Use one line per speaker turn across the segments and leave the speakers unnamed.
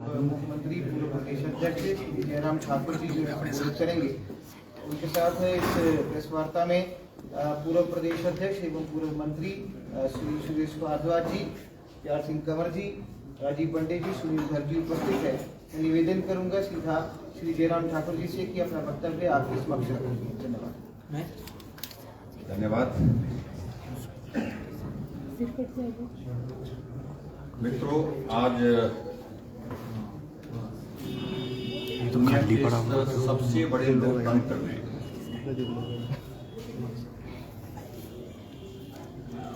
मुख्यमंत्री पूर्व प्रदेश अध्यक्ष श्री जयराम ठाकुर जी जो संबोधित करेंगे। उनके साथ इस प्रेस वार्ता में पूर्व प्रदेश अध्यक्ष एवं पूर्व मंत्री श्री सुरेश भारद्वाज जी, प्यार सिंह कंवर जी, राजीव पंडित जी, सुनील धर जी उपस्थित है। मैं निवेदन करूंगा सीधा श्री जयराम ठाकुर जी से कि अपना वक्तव्य आपके समक्ष रखेंगे। धन्यवाद।
धन्यवाद मित्रों, आज दुनिया के सबसे बड़े लोकतंत्र में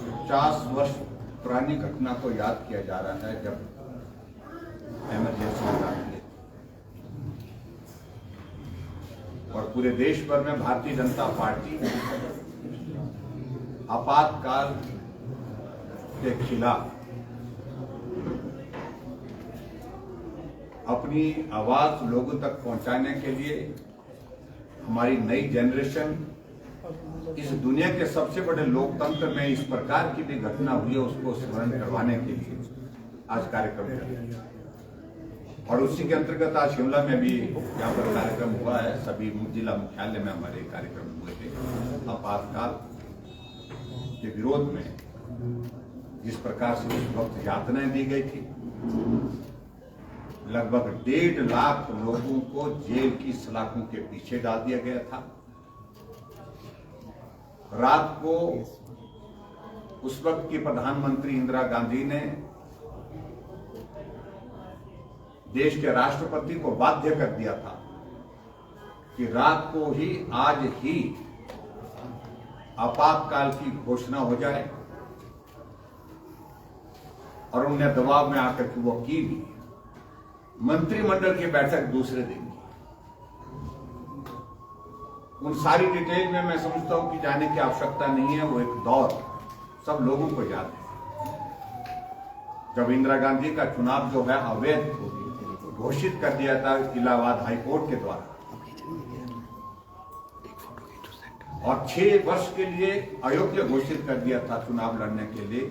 50 वर्ष पुरानी घटना को याद किया जा रहा है जब इमरजेंसी लगा दी और पूरे देश भर में भारतीय जनता पार्टी आपातकाल के खिलाफ अपनी आवाज लोगों तक पहुंचाने के लिए हमारी नई जनरेशन इस दुनिया के सबसे बड़े लोकतंत्र में इस प्रकार की भी घटना हुई है उसको स्मरण करवाने के लिए आज कार्यक्रम कर रहे हैं। और उसी के अंतर्गत आज शिमला में भी यहाँ पर कार्यक्रम हुआ है। सभी जिला मुख्यालय में हमारे कार्यक्रम हुए थे। आपातकाल के विरोध में जिस प्रकार से उस वक्त यातनाएं दी गई थी, लगभग 1.5 लाख लोगों को जेल की सलाखों के पीछे डाल दिया गया था। रात को उस वक्त की प्रधानमंत्री इंदिरा गांधी ने देश के राष्ट्रपति को बाध्य कर दिया था कि रात को ही आज ही आपातकाल की घोषणा हो जाए, और उन्हें दबाव में आकर के वो की भी। मंत्रिमंडल की बैठक दूसरे दिन की। उन सारी डिटेल में मैं समझता हूं कि जाने की आवश्यकता नहीं है। वो एक दौर सब लोगों को याद है जब इंदिरा गांधी का चुनाव जो है अवैध घोषित कर दिया था इलाहाबाद हाईकोर्ट के द्वारा, और 6 वर्ष के लिए अयोग्य घोषित कर दिया था चुनाव लड़ने के लिए।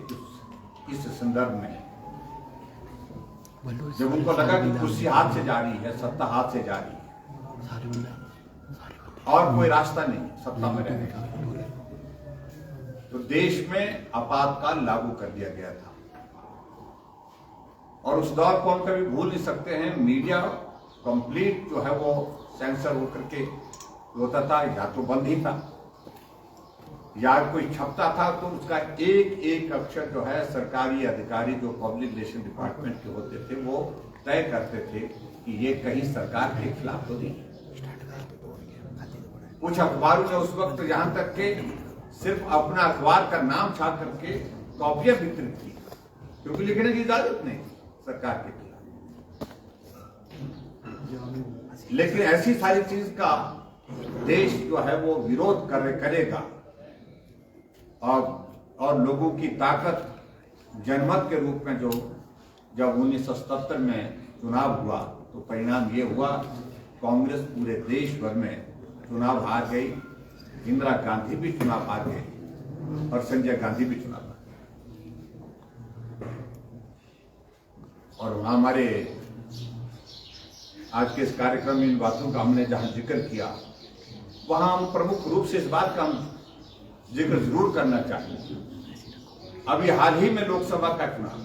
इस संदर्भ में जब उनको लगा कि कुर्सी हाथ से जा रही है, सत्ता हाथ से जा रही है और कोई रास्ता नहीं सत्ता में रहने का, तो देश में आपातकाल लागू कर दिया गया था। और उस दौर को हम कभी भूल नहीं सकते हैं। मीडिया कंप्लीट जो है वो सेंसर होकर के होता था, या तो बंद ही था, या कोई छपता था तो उसका एक एक अक्षर जो है सरकारी अधिकारी जो पब्लिक रिलेशन डिपार्टमेंट के होते थे वो तय करते थे कि ये कहीं सरकार के खिलाफ तो नहीं। कुछ अखबारों ने उस वक्त यहां तक के सिर्फ अपना अखबार का नाम छाप करके कॉपियां वितरित की, क्योंकि लिखने की इजाजत नहीं सरकार के खिलाफ। लेकिन ऐसी सारी चीज का देश जो है वो विरोध करेगा, और लोगों की ताकत जनमत के रूप में जो जब 1977 में चुनाव हुआ तो परिणाम ये हुआ, कांग्रेस पूरे देश भर में चुनाव हार गई। इंदिरा गांधी भी चुनाव हार गई और संजय गांधी भी चुनाव हार गए। और हमारे आज के इस कार्यक्रम में इन बातों का हमने जहां जिक्र किया, वहां हम प्रमुख रूप से इस बात का जिक्र जरूर करना चाहिए। अभी हाल ही में लोकसभा का चुनाव,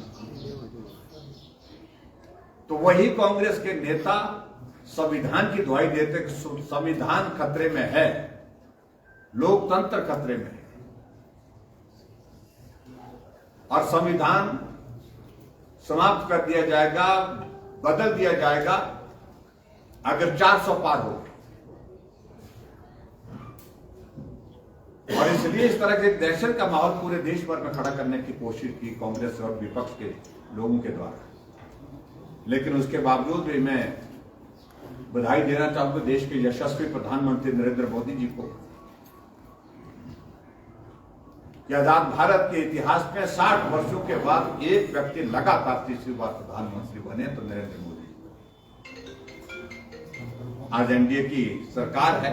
तो वही कांग्रेस के नेता संविधान की दुहाई देते कि संविधान खतरे में है, लोकतंत्र खतरे में है, और संविधान समाप्त कर दिया जाएगा, बदल दिया जाएगा अगर 400 पार हो। और इसलिए इस तरह के दहशत का माहौल पूरे देश भर में खड़ा करने की कोशिश की कांग्रेस और विपक्ष के लोगों के द्वारा। लेकिन उसके बावजूद भी मैं बधाई देना चाहूंगा देश के यशस्वी प्रधानमंत्री नरेंद्र मोदी जी को कि आजाद भारत के इतिहास में 60 वर्षों के बाद एक व्यक्ति लगातार तीसरी बार प्रधानमंत्री बने तो नरेंद्र मोदी। आज एनडीए की सरकार है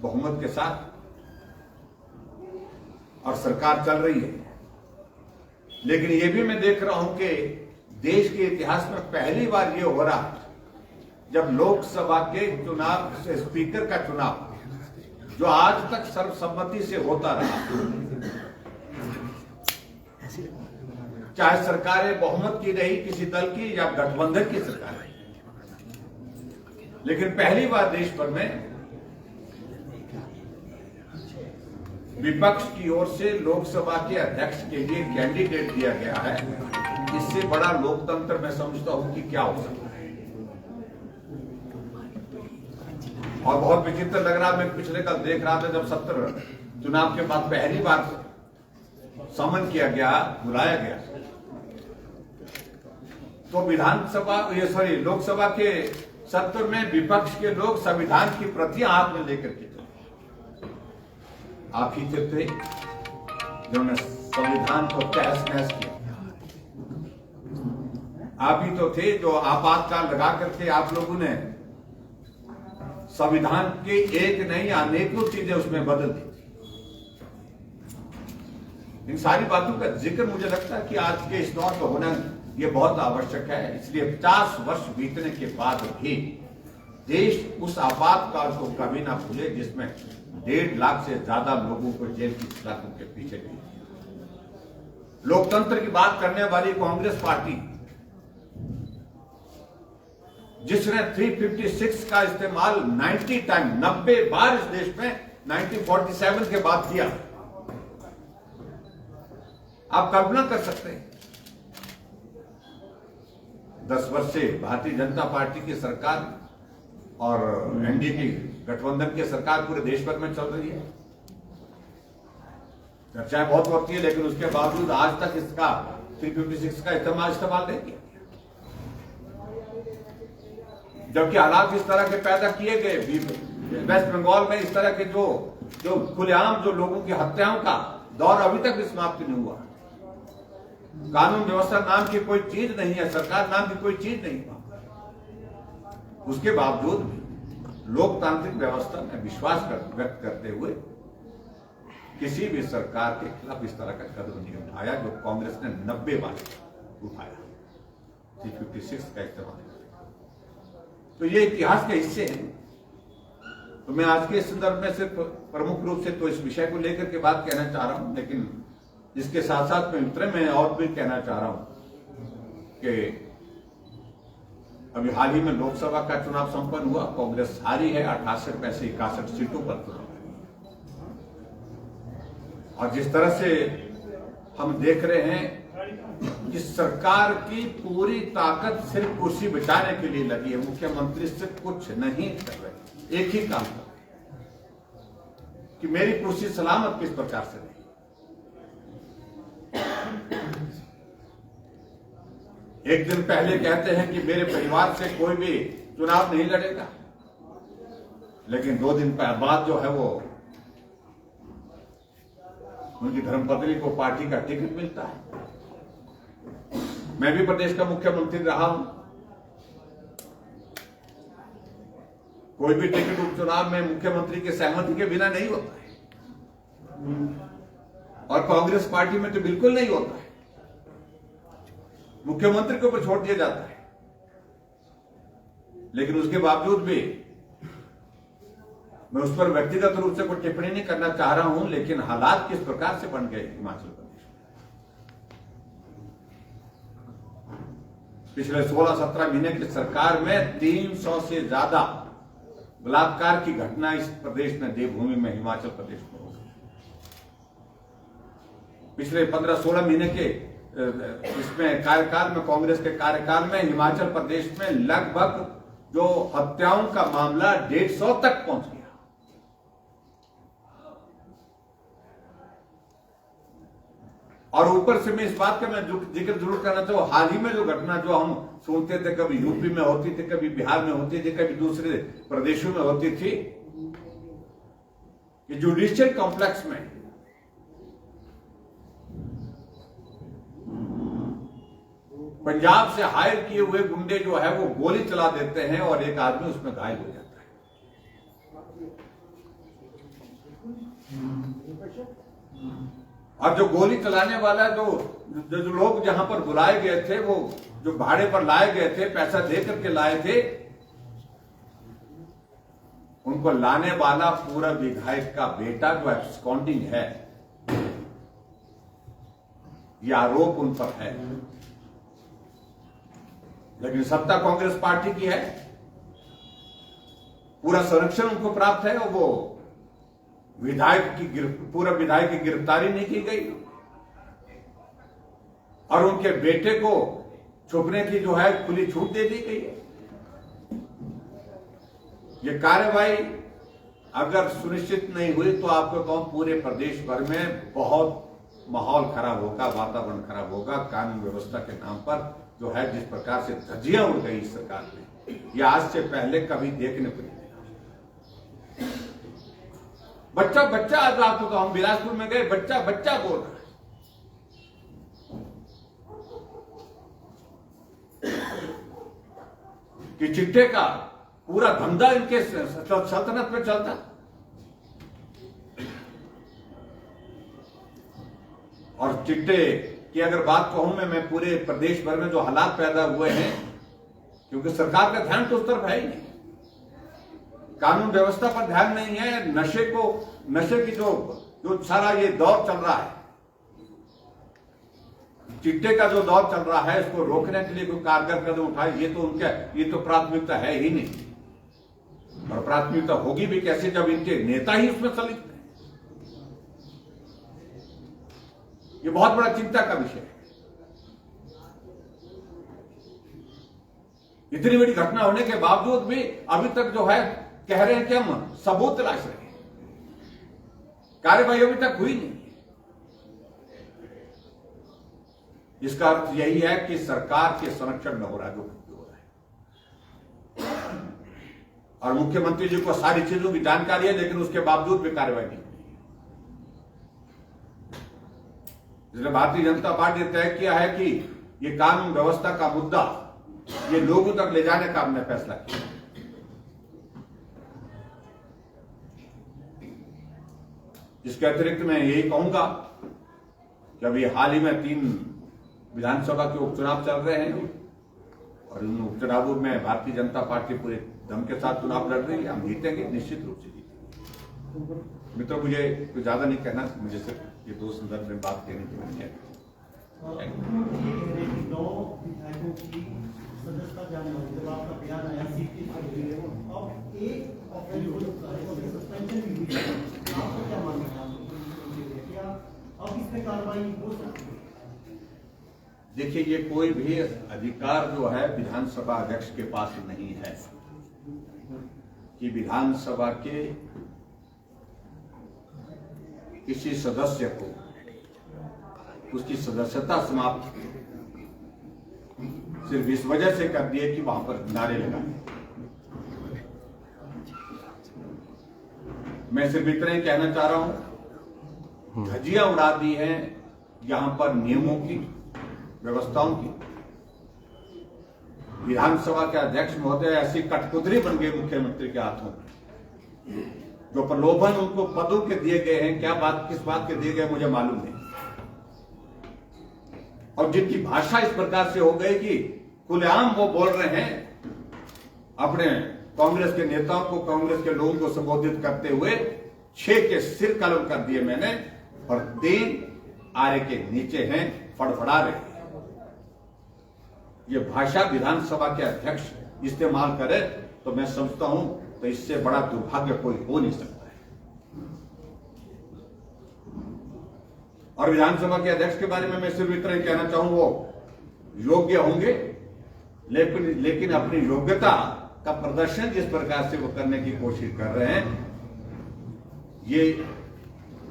बहुमत के साथ, और सरकार चल रही है। लेकिन ये भी मैं देख रहा हूं कि देश के इतिहास में पहली बार ये हो रहा है जब लोकसभा के चुनाव से स्पीकर का चुनाव जो आज तक सर्वसम्मति से होता रहा, चाहे सरकारें बहुमत की रही किसी दल की या गठबंधन की सरकार रही, लेकिन पहली बार देश भर में विपक्ष की ओर से लोकसभा के अध्यक्ष के लिए कैंडिडेट दिया गया है। इससे बड़ा लोकतंत्र मैं समझता हूं कि क्या हो सकता है। और बहुत विचित्र लग रहा, मैं पिछले कल देख रहा था जब 70 चुनाव के बाद पहली बार समन किया गया, बुलाया गया, तो लोकसभा के सत्र में विपक्ष के लोग संविधान की प्रतियां हाथ में लेकर के चले। आप ही थे जिन्होंने संविधान को तहस नहस किया। आप ही तो थे जो आपातकाल लगा करके आप लोगों ने संविधान के एक नहीं अनेकों चीजें उसमें बदल दी। इन सारी बातों का जिक्र मुझे लगता है कि आज के इस दौर में होना ये बहुत आवश्यक है। इसलिए 50 वर्ष बीतने के बाद भी देश उस आपातकाल को कभी ना भूले जिसमें 1.5 लाख से ज्यादा लोगों को जेल की सलाखों के पीछे गई। लोकतंत्र की बात करने वाली कांग्रेस पार्टी जिसने 356 का इस्तेमाल 90 बार इस देश में 1947 के बाद किया, आप कल्पना कर सकते हैं 10 वर्ष से भारतीय जनता पार्टी की सरकार और एनडीए की गठबंधन की सरकार पूरे देश भर में चल रही है। चर्चाएं बहुत होती है, लेकिन उसके बावजूद आज तक इसका 356 का इस्तेमाल नहीं किया। जबकि हालात इस तरह के पैदा किए गए, वेस्ट बंगाल में इस तरह के जो खुलेआम जो लोगों की हत्याओं का दौर अभी तक भी समाप्त नहीं हुआ। कानून व्यवस्था नाम की कोई चीज नहीं है, सरकार नाम की कोई चीज नहीं है। उसके बावजूद भी लोकतांत्रिक व्यवस्था में विश्वास व्यक्त करते हुए किसी भी सरकार के खिलाफ इस तरह का कदम नहीं उठाया जो कांग्रेस ने 90 बार उठाया, 356 का इस्तेमाल। तो ये इतिहास के हिस्से हैं। तो मैं आज के संदर्भ में सिर्फ प्रमुख रूप से तो इस विषय को लेकर के बात कहना चाह रहा हूं, लेकिन इसके साथ साथ मैं और भी कहना चाह रहा हूं कि अभी हाल ही में लोकसभा का चुनाव संपन्न हुआ। कांग्रेस हारी है 68 में से 61 सीटों पर चुनाव। और जिस तरह से हम देख रहे हैं कि सरकार की पूरी ताकत सिर्फ कुर्सी बचाने के लिए लगी है, मुख्यमंत्री सिर्फ कुछ नहीं कर रहे, एक ही काम कर रहे कि मेरी कुर्सी सलामत किस प्रकार से रहे। एक दिन पहले कहते हैं कि मेरे परिवार से कोई भी चुनाव नहीं लड़ेगा, लेकिन 2 दिन बाद जो है वो उनकी धर्मपत्नी को पार्टी का टिकट मिलता है। मैं भी प्रदेश का मुख्यमंत्री रहा हूं। कोई भी टिकट उपचुनाव में मुख्यमंत्री के सहमति के बिना नहीं होता है, और कांग्रेस पार्टी में तो बिल्कुल नहीं होता है। मुख्यमंत्री के ऊपर छोड़ दिया जाता है। लेकिन उसके बावजूद भी मैं उस पर व्यक्तिगत रूप से कोई टिप्पणी नहीं करना चाह रहा हूं, लेकिन हालात किस प्रकार से बन गए हिमाचल प्रदेश में। पिछले 16-17 महीने की सरकार में 300 से ज्यादा बलात्कार की घटना इस प्रदेश में, देवभूमि में, हिमाचल प्रदेश में हो गई। पिछले 15-16 महीने के इसमें कार्यकाल में, कांग्रेस के कार्यकाल में हिमाचल प्रदेश में लगभग जो हत्याओं का मामला 150 तक पहुंच गया। और ऊपर से मैं इस बात का मैं जिक्र जरूर करना चाहूँ, हाल ही में जो घटना जो हम सुनते थे, कभी यूपी में होती थी, कभी बिहार में होती थी, कभी दूसरे प्रदेशों में होती थी, कि जुडिशियल कॉम्प्लेक्स में पंजाब से हायर किए हुए गुंडे जो है वो गोली चला देते हैं और एक आदमी उसमें घायल हो जाता है। और जो गोली चलाने वाला जो लोग जहां पर बुलाए गए थे, वो जो भाड़े पर लाए गए थे, पैसा दे करके लाए थे, उनको लाने वाला पूरा विधायक का बेटा जो एब्सकॉन्डिंग है, ये आरोप उन पर है। लेकिन सत्ता कांग्रेस पार्टी की है, पूरा संरक्षण उनको प्राप्त है और वो पूरा विधायक की गिरफ्तारी नहीं की गई और उनके बेटे को छुपने की जो है खुली छूट दे दी गई है। ये कार्रवाई अगर सुनिश्चित नहीं हुई तो आपको कहूं पूरे प्रदेश भर में बहुत माहौल खराब होगा, वातावरण खराब होगा। कानून व्यवस्था के नाम पर जो है जिस प्रकार से धज्जियां उड़ गई इस सरकार में, ये आज से पहले कभी देखने को नहीं मिला। बच्चा आज रात को हम बिलासपुर में गए, बच्चा बोल रहा है कि चिट्टे का पूरा धंधा इनके सल्तनत में चलता। और चिट्टे की अगर बात कहूं मैं पूरे प्रदेश भर में जो हालात पैदा हुए हैं, क्योंकि सरकार का ध्यान तो उस तरफ है ही नहीं, कानून व्यवस्था पर ध्यान नहीं है, नशे की जो सारा ये दौर चल रहा है, चिट्टे का जो दौर चल रहा है, इसको रोकने के लिए कोई कारगर कदम उठाए, ये तो प्राथमिकता है ही नहीं। और प्राथमिकता होगी भी कैसे जब इनके नेता ही उसमें संलिप्त है। ये बहुत बड़ा चिंता का विषय है। इतनी बड़ी घटना होने के बावजूद भी अभी तक जो है कह रहे हैं कि हम सबूत तलाश रहे हैं, कार्रवाई अभी तक हुई नहीं। इसका अर्थ यही है कि सरकार के संरक्षण में हो रहा है जो कुछ हो रहा है, और मुख्यमंत्री जी को सारी चीजों की जानकारी है, लेकिन उसके बावजूद भी कार्रवाई नहीं हुई। इसलिए भारतीय जनता पार्टी ने तय किया है कि ये कानून व्यवस्था का मुद्दा ये लोगों तक ले जाने का हमने फैसला किया। इसके अतिरिक्त मैं यही कहूंगा कि अभी हाल ही में 3 विधानसभा के उपचुनाव चल रहे हैं और इन उपचुनावों में भारतीय जनता पार्टी पूरे दम के साथ चुनाव लड़ रही है। हम जीतेंगे, निश्चित रूप से जीतेंगे। मित्रों, मुझे कुछ ज्यादा नहीं कहना, मुझे सिर्फ ये 2 संदर्भ में बात कहनी थी। मैंने देखिए, ये कोई भी अधिकार जो है विधानसभा अध्यक्ष के पास नहीं है कि विधानसभा के किसी सदस्य को उसकी सदस्यता समाप्त सिर्फ इस वजह से कर दिए कि वहां पर नारे लगाए। मैं सिर्फ इतना ही कहना चाह रहा हूं, धज्जियां उड़ा दी हैं यहां पर नियमों की, व्यवस्थाओं की। विधानसभा के अध्यक्ष महोदय ऐसी कठपुतली बन गए मुख्यमंत्री के हाथों, जो प्रलोभन उनको पदों के दिए गए हैं, किस बात के दिए गए मुझे मालूम नहीं, और जिनकी भाषा इस प्रकार से हो गई कि खुलेआम वो बोल रहे हैं अपने कांग्रेस के नेताओं को, कांग्रेस के लोगों को संबोधित करते हुए 6 के सिर कलम कर दिए मैंने, और 3 आरे के नीचे हैं, फड़फड़ा रहे हैं। ये भाषा विधानसभा के अध्यक्ष इस्तेमाल करे तो मैं समझता हूं तो इससे बड़ा दुर्भाग्य कोई हो नहीं सकता है। और विधानसभा के अध्यक्ष के बारे में मैं सिर्फ इतना ही कहना चाहूं, वो योग्य होंगे, लेकिन अपनी योग्यता का प्रदर्शन जिस प्रकार से वो करने की कोशिश कर रहे हैं, ये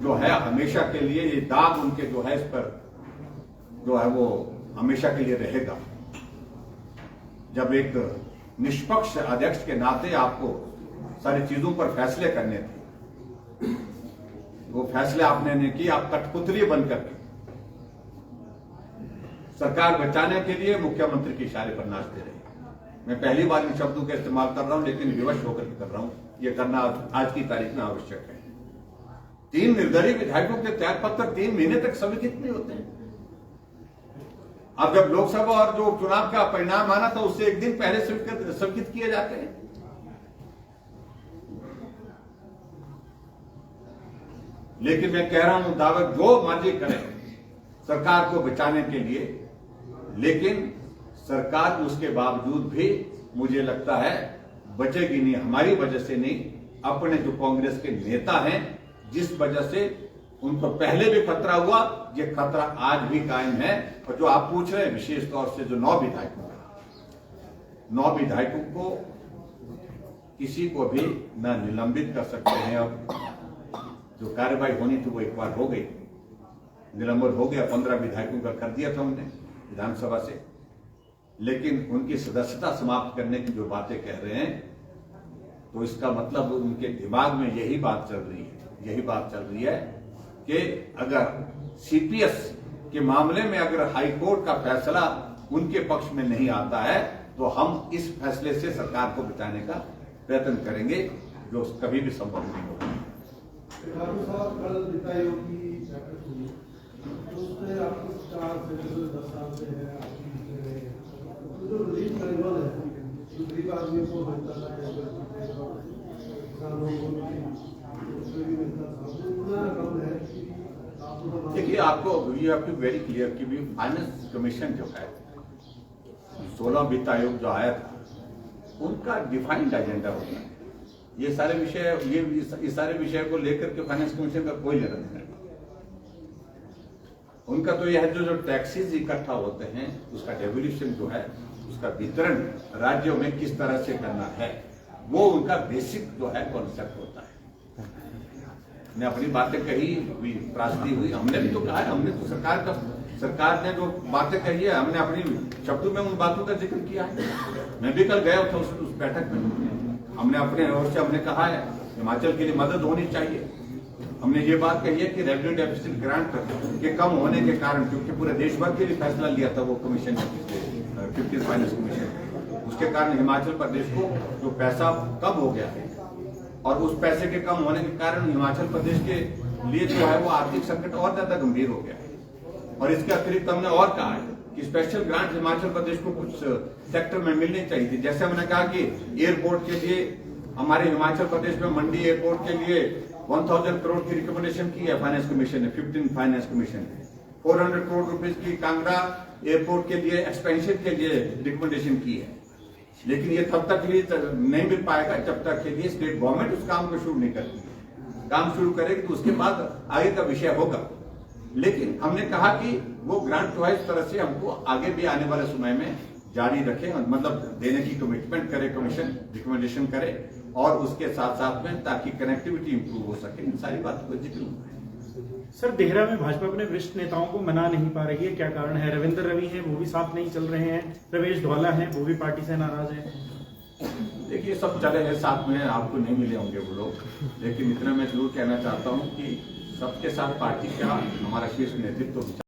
जो है हमेशा के लिए ये दाग उनके जो है इस पर जो है वो हमेशा के लिए रहेगा। जब एक निष्पक्ष अध्यक्ष के नाते आपको सारी चीजों पर फैसले करने थे, वो फैसले आपने नहीं किए, आप कठपुतली बनकर के सरकार बचाने के लिए मुख्यमंत्री के इशारे पर नाचते रहे। मैं पहली बार इन शब्दों का इस्तेमाल कर रहा हूं, लेकिन विवश होकर कर रहा हूं। यह करना आज की तारीख में आवश्यक है। 3 निर्दलीय विधायकों के त्याग पत्र 3 महीने तक स्वीकृत नहीं होते हैं। अब जब लोकसभा और जो चुनाव का परिणाम आना था उससे एक दिन पहले स्वीकृत किए जाते हैं। लेकिन मैं कह रहा हूं दावा जो मर्जी करें सरकार को बचाने के लिए, लेकिन सरकार उसके बावजूद भी मुझे लगता है बचेगी नहीं, हमारी वजह से नहीं, अपने जो कांग्रेस के नेता हैं जिस वजह से उनको पहले भी खतरा हुआ, ये खतरा आज भी कायम है। और जो आप पूछ रहे हैं विशेष तौर से जो 9 विधायकों को किसी को भी न निलंबित कर सकते हैं। अब जो कार्रवाई होनी थी वो एक बार हो गई, निलंबन हो गया, 15 विधायकों का कर दिया था उन्होंने विधानसभा से, लेकिन उनकी सदस्यता समाप्त करने की जो बातें कह रहे हैं तो इसका मतलब उनके दिमाग में यही बात चल रही है कि अगर सीपीएस के मामले में अगर हाईकोर्ट का फैसला उनके पक्ष में नहीं आता है तो हम इस फैसले से सरकार को बचाने का प्रयत्न करेंगे, जो कभी भी संभव नहीं होगा।
कल वित्त आयोग की बैठक हुई, उसमें आपकी 4 से 10 साल से है, आपकी जो रिलीफ मैनुअल है, गरीब आदमी को मिलता था, किसानों को भी मिलता था, उतना रकम है।
देखिए, आपको you have to very clear कि भी फाइनेंस कमीशन जो है 16 वित्त आयोग जो आया था उनका डिफाइंड एजेंडा होता है। ये सारे विषय को लेकर के फाइनेंस कमीशन का कोई लेना देना नहीं। उनका तो यह है जो टैक्सेस इकट्ठा होते हैं उसका डेवल्यूशन जो है उसका वितरण राज्यों में किस तरह से करना है, वो उनका बेसिक जो है कॉन्सेप्ट होता है। ने अपनी बातें कही, त्रासदी हुई, हमने भी तो कहा है, हमने तो सरकार ने जो बातें कही है हमने अपनी शब्दों में उन बातों का जिक्र किया है। मैं भी कल गया था उस बैठक में, हमने अपने ओर से हमने कहा है हिमाचल के लिए मदद होनी चाहिए। हमने ये बात कही है कि रेवेन्यू डेफिसिट ग्रांट के कम होने के कारण, क्योंकि पूरे देश भर के लिए फैसला लिया था वो कमीशन ने, 15th फाइनेंस कमीशन, उसके कारण हिमाचल प्रदेश को जो पैसा कम हो गया है और उस पैसे के कम होने के कारण हिमाचल प्रदेश के लिए जो है वो आर्थिक संकट और ज्यादा गंभीर हो गया है। और इसके अतिरिक्त हमने और कहा है कि स्पेशल ग्रांट हिमाचल प्रदेश को कुछ सेक्टर में मिलनी चाहिए थी। जैसे हमने कहा कि एयरपोर्ट के लिए हमारे हिमाचल प्रदेश में मंडी एयरपोर्ट के लिए 1000 करोड़ की रिकमेंडेशन की है फाइनेंस कमीशन ने, 15 फाइनेंस कमीशन ने 400 करोड़ रुपए की कांगड़ा एयरपोर्ट के लिए एक्सपेंशन के लिए रिकमेंडेशन की है। लेकिन ये तब तक के लिए नहीं मिल पाएगा जब तक के लिए स्टेट गवर्नमेंट उस काम को शुरू नहीं करती है। काम शुरू करेगी तो उसके बाद आगे का विषय होगा। लेकिन हमने कहा कि वो ग्रांट जो है इस तरह से हमको आगे भी आने वाले समय में जारी रखें, मतलब देने की कमिटमेंट करे कमीशन, रिकमेंडेशन करे, और उसके साथ साथ में ताकि कनेक्टिविटी इंप्रूव हो सके, इन सारी बातों का जिक्र हुआ है।
सर, देहरा में भाजपा अपने वरिष्ठ नेताओं को मना नहीं पा रही है, क्या कारण है? रविंद्र रवि हैं, वो भी साथ नहीं चल रहे हैं, रमेश धवाला हैं, वो भी पार्टी से नाराज हैं।
देखिए, सब चले हैं साथ में, आपको नहीं मिले होंगे वो लोग, लेकिन इतना मैं जरूर कहना चाहता हूँ कि सबके साथ पार्टी का हमारा शीर्ष नेतृत्व